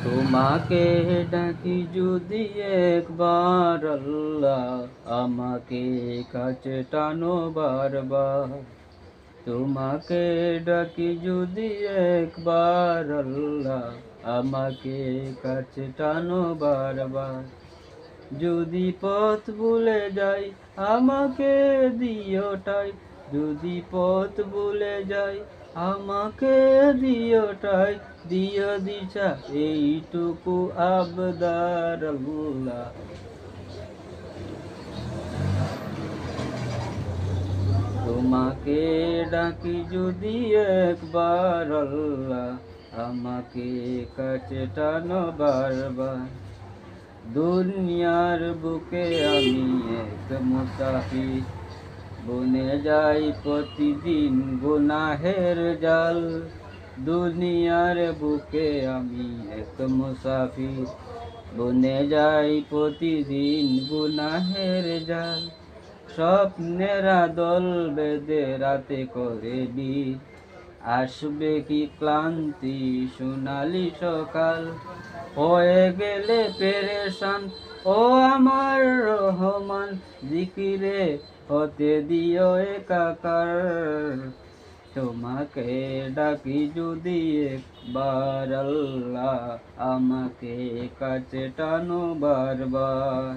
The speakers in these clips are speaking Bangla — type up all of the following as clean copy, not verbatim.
তোমাকে ডাকি যদি একবার আল্লাহ, আমাকে কাছে টানো বারবার। তোমাকে ডাকি যদি একবার আল্লাহ, আমাকে কাছে টানো বারবার। যদি পথ ভুলে যাই আমাকে দিও ঠাই, যদি পথ ভুলে যাই আমাকে দিও ঠাই, দিও দিশা এইটুকু আবদার আল্লাহ। তোমাকে ডাকি যদি একবার আল্লাহ, আমাকে কাছে টানো বারবার। দুনিয়ার বুকে আমি এক মুসাফির, বনে যাই প্রতিদিন গুনাহের জাল। দুনিয়ার বুকে আমি এক মুসাফির, বনে যাই প্রতিদিন গুনাহের জাল। স্বপ্নেরা দল বেঁধে রাতে করে বীর, আসবে কি ক্লান্তি সোনালি সকাল। হয়ে গেলে পেরেশান ও আমার রহমান, জিকিরে হতে দিও একাকার। তোমাকে ডাকি যদি একবার আল্লাহ, আমাকে কাছে টানো বারবার।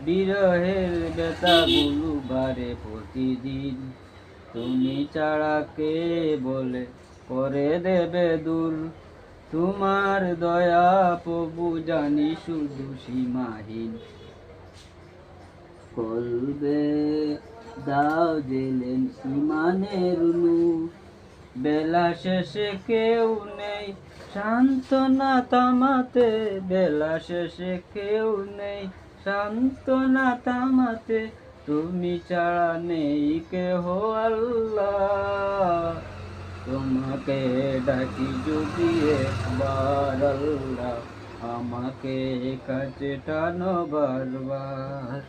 বিরহের ব্যথাগুলো বারে প্রতিদিন, তুমি ছাড়া কে বলে করে দেবে দূর। তোমার দয়া প্রভু জানি শুধু সীমাহীন, কলবে দাও জেলেন ইমানের নূর। বেলা শেষে কেউ নেই সান্ত্বনা থামাতে, বেলা শেষে কেউ নেই সান্ত্বনা থামাতে। তুমি ছাড়া নেই কেহ আল্লাহ, তোমাকে ডাকি যদি একবার আল্লাহ, আমাকে কাছে টানো বারবার।